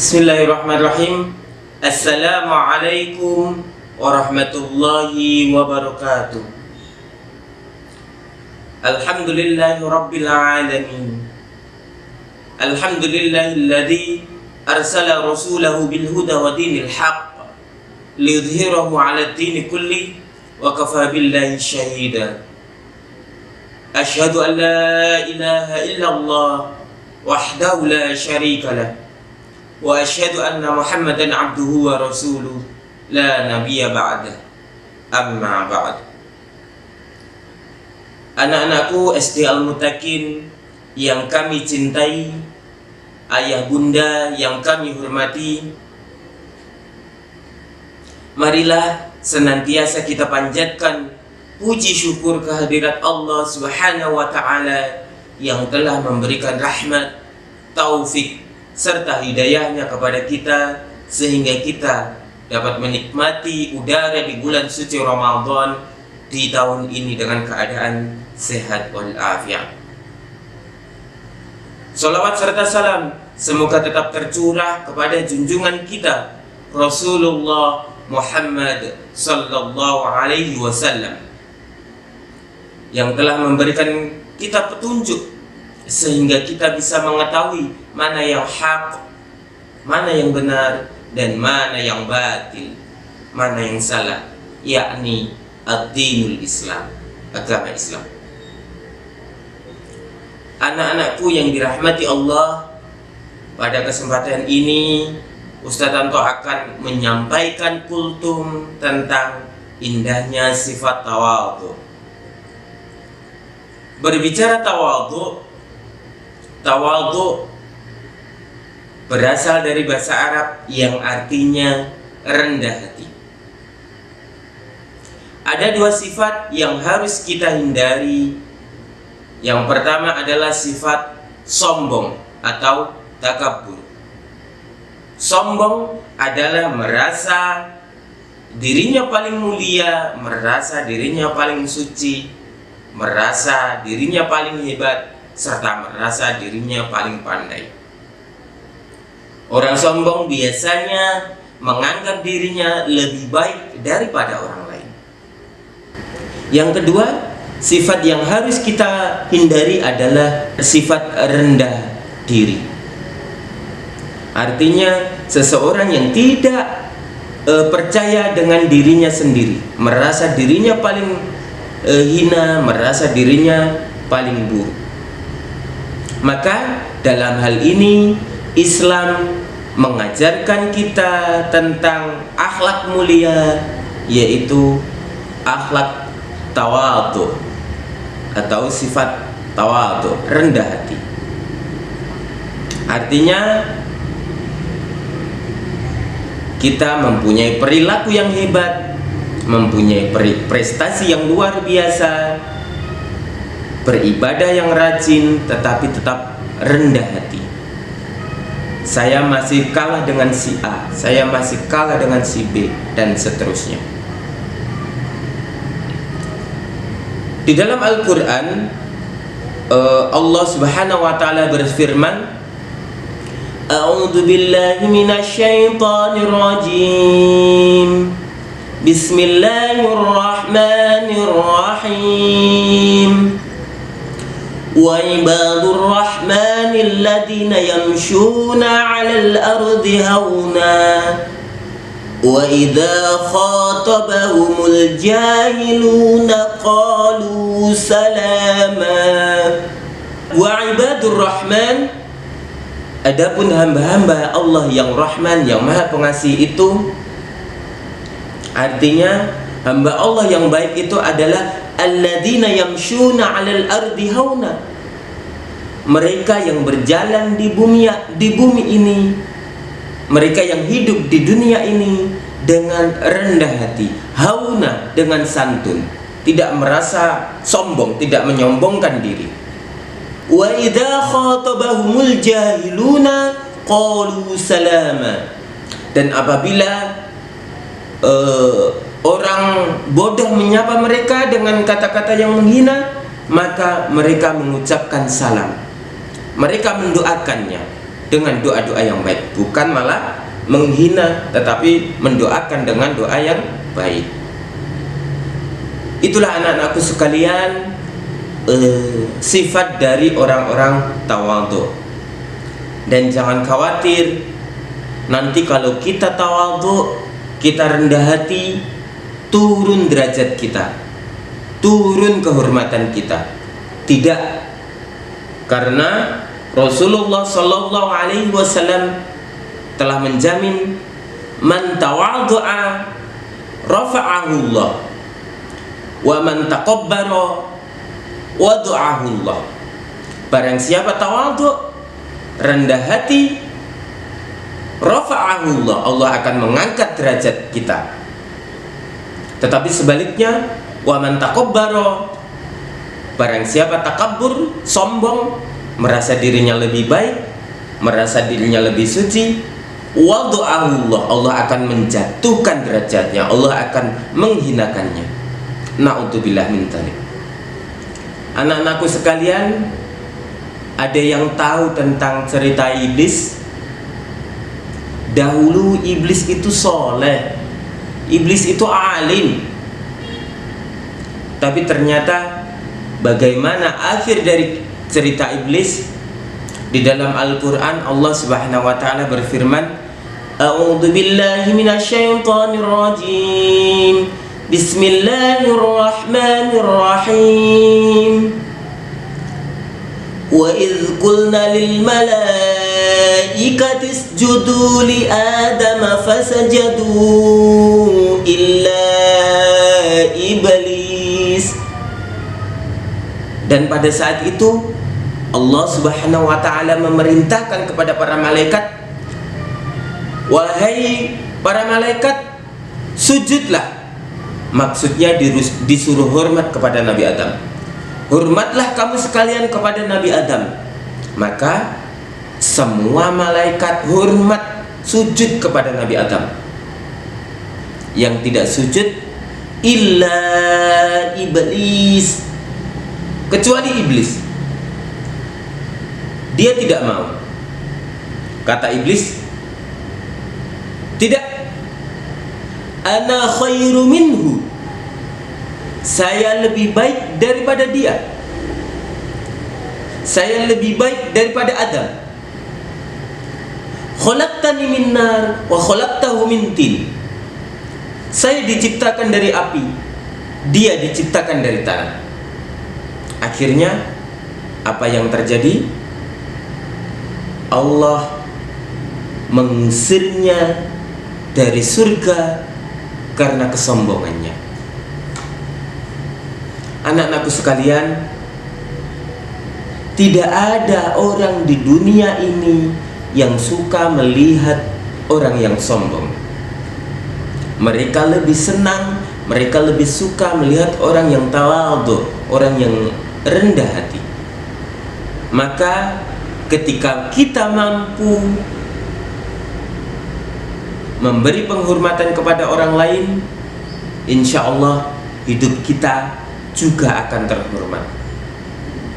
Bismillahirrahmanirrahim. Assalamualaikum warahmatullahi wabarakatuh. Alhamdulillahi rabbil alamin. Alhamdulillahilladzi arsala rasulahu bil huda wa dinil haqq liyudhhirahu 'ala ad-din kulli wa kafa billahi shahida. Asyhadu an la ilaha illallah wahdahu la syarika lah wa asyhadu anna Muhammadan abduhu wa rasuluh la nabiyya ba'dah. Amma ba'd. Anak-anakku SD Al-Mutakin yang kami cintai, ayah bunda yang kami hormati, marilah senantiasa kita panjatkan puji syukur kehadirat Allah Subhanahu wa ta'ala yang telah memberikan rahmat, taufik serta hidayahnya kepada kita sehingga kita dapat menikmati udara di bulan suci Ramadan di tahun ini dengan keadaan sehat walafiat. Salawat serta salam semoga tetap tercurah kepada junjungan kita Rasulullah Muhammad sallallahu alaihi wasallam yang telah memberikan kita petunjuk sehingga kita bisa mengetahui mana yang hak, mana yang benar, dan mana yang batil, mana yang salah, yakni ad-dinul Islam, agama Islam. Anak-anakku yang dirahmati Allah, pada kesempatan ini Ustaz Tanto akan menyampaikan kultum tentang indahnya sifat tawadhu. Berbicara tawadhu berasal dari bahasa Arab yang artinya rendah hati. Ada dua sifat yang harus kita hindari. Yang pertama adalah sifat sombong atau takabbur. Sombong adalah merasa dirinya paling mulia, merasa dirinya paling suci, merasa dirinya paling hebat, serta merasa dirinya paling pandai. Orang sombong biasanya menganggap dirinya lebih baik daripada orang lain. Yang kedua, sifat yang harus kita hindari adalah sifat rendah diri. Artinya seseorang yang tidak percaya dengan dirinya sendiri, merasa dirinya paling hina, merasa dirinya paling buruk. Maka dalam hal ini Islam mengajarkan kita tentang akhlak mulia, yaitu akhlak tawadhu atau sifat tawadhu, rendah hati. Artinya kita mempunyai perilaku yang hebat, mempunyai prestasi yang luar biasa, beribadah yang rajin, tetapi tetap rendah hati. Saya masih kalah dengan si A, saya masih kalah dengan si B, dan seterusnya. Di dalam Al-Quran, Allah Subhanahu wa ta'ala berfirman, A'udzu billahi minasyaitonir rajim. Bismillahirrahmanirrahim. Wa ibadur rahmanil ladzina yamshuna 'alal ardi hauna wa idza khatabahumul jahiluna qalu salama. Wa ibadur rahman, adapun hamba-hamba Allah yang Rahman, yang Maha Pengasih itu, artinya hamba Allah yang baik itu adalah alladzina yamshuna 'alal ardi hauna, mereka yang berjalan di bumi ini, mereka yang hidup di dunia ini dengan rendah hati, hauna dengan santun, tidak merasa sombong, tidak menyombongkan diri. Wa idza khatabahumul jahiluna qalu salama, dan apabila orang bodoh menyapa mereka dengan kata-kata yang menghina, maka mereka mengucapkan salam, mereka mendoakannya. dengan doa-doa yang baik, bukan malah menghina, tetapi mendoakan dengan doa yang baik. Itulah anak-anakku sekalian, sifat dari orang-orang tawadhu. Dan jangan khawatir, nanti kalau kita tawadhu, kita rendah hati, turun derajat kita, turun kehormatan kita. Tidak, karena Rasulullah Shallallahu Alaihi Wasallam telah menjamin, man tawadhu'a rafa'ahu Allah, wa man taqabbara wada'ahu Allah. Barang siapa tawadhu, rendah hati, rafa'ahu Allah, Allah akan mengangkat derajat kita. Tetapi sebaliknya, wa man taqabbara, barang siapa takabbur, sombong, merasa dirinya lebih baik, merasa dirinya lebih suci, wada'ahu Allah, Allah akan menjatuhkan derajatnya, Allah akan menghinakannya. Na'udzubillah min dzalik. Anak-anakku sekalian, ada yang tahu tentang cerita iblis? Dahulu iblis itu soleh, iblis itu alim, tapi ternyata bagaimana akhir dari cerita iblis? Di dalam Al-Quran Allah Subhanahu wa ta'ala berfirman, A'udzu billahi minasyaitonir rajim, Bismillahirrahmanirrahim. Wa idz qulna lil malaikati isjudu li adama fasajadu illa iblis. Dan pada saat itu Allah Subhanahu wa ta'ala memerintahkan kepada para malaikat, wahai para malaikat, sujudlah. Maksudnya disuruh hormat kepada Nabi Adam. Hormatlah kamu sekalian kepada Nabi Adam. Maka semua malaikat hormat, sujud kepada Nabi Adam. Yang tidak sujud illa iblis, kecuali iblis. Dia tidak mau. Kata iblis, tidak, ana khairu minhu, saya lebih baik daripada dia, saya lebih baik daripada Adam. Khalaqtani min nar wa khalaqtahu min tin, saya diciptakan dari api, dia diciptakan dari tanah. Akhirnya apa yang terjadi? Allah mengusirnya dari surga karena kesombongannya. Anak-anakku sekalian, tidak ada orang di dunia ini yang suka melihat orang yang sombong. Mereka lebih senang, mereka lebih suka melihat orang yang tawadhu, orang yang rendah hati. Maka ketika kita mampu memberi penghormatan kepada orang lain, insya Allah hidup kita juga akan terhormat.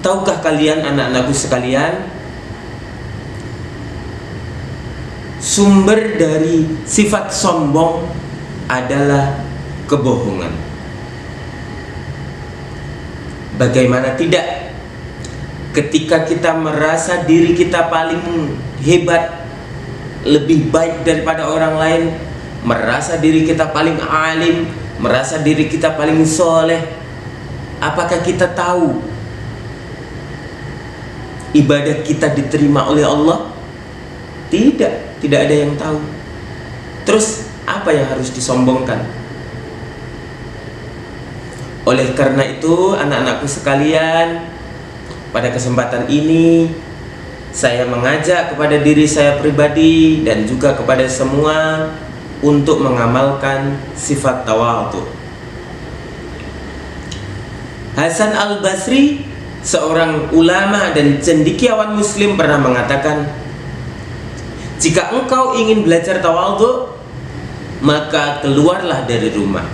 Tahukah kalian anak-anakku sekalian, sumber dari sifat sombong adalah kebohongan. Bagaimana tidak? Ketika kita merasa diri kita paling hebat, lebih baik daripada orang lain, merasa diri kita paling alim, merasa diri kita paling soleh, apakah kita tahu ibadah kita diterima oleh Allah? Tidak, tidak ada yang tahu. Terus apa yang harus disombongkan? Oleh karena itu, anak-anakku sekalian, pada kesempatan ini saya mengajak kepada diri saya pribadi dan juga kepada semua untuk mengamalkan sifat tawadhu. Hasan al-Basri, seorang ulama dan cendekiawan muslim, pernah mengatakan, jika engkau ingin belajar tawadhu, maka keluarlah dari rumah.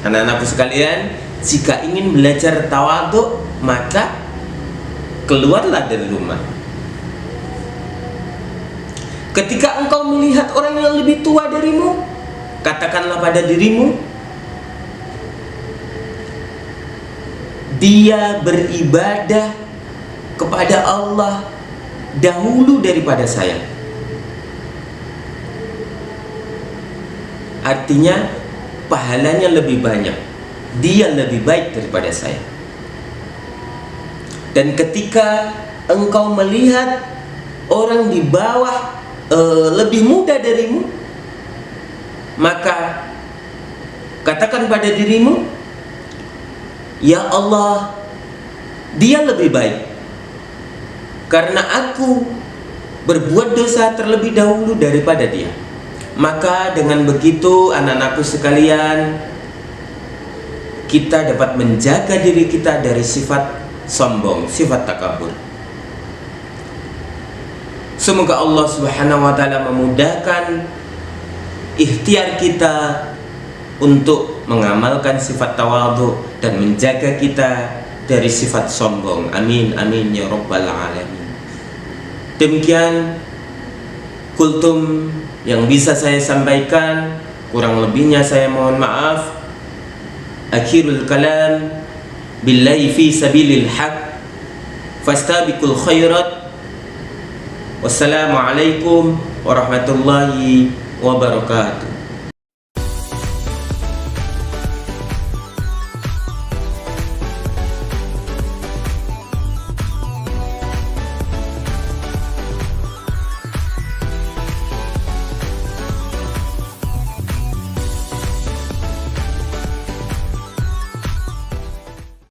Anak-anakku sekalian, jika ingin belajar tawadhu, maka keluarlah dari rumah. Ketika engkau melihat orang yang lebih tua darimu, katakanlah pada dirimu, dia beribadah kepada Allah dahulu daripada saya. Artinya pahalanya lebih banyak, dia lebih baik daripada saya. Dan ketika engkau melihat orang di bawah lebih muda darimu, maka katakan pada dirimu, ya Allah, dia lebih baik karena aku berbuat dosa terlebih dahulu daripada dia. Maka dengan begitu anak-anakku sekalian, kita dapat menjaga diri kita dari sifat sombong, sifat takabur. Semoga Allah Subhanahu wa taala memudahkan ikhtiar kita untuk mengamalkan sifat tawadhu dan menjaga kita dari sifat sombong. Amin amin ya rabbal alamin. Demikian kultum yang bisa saya sampaikan, kurang lebihnya saya mohon maaf. Akhirul kalam, billahi fi sabilil haq, fastabiqul khairat. Wassalamualaikum warahmatullahi wabarakatuh.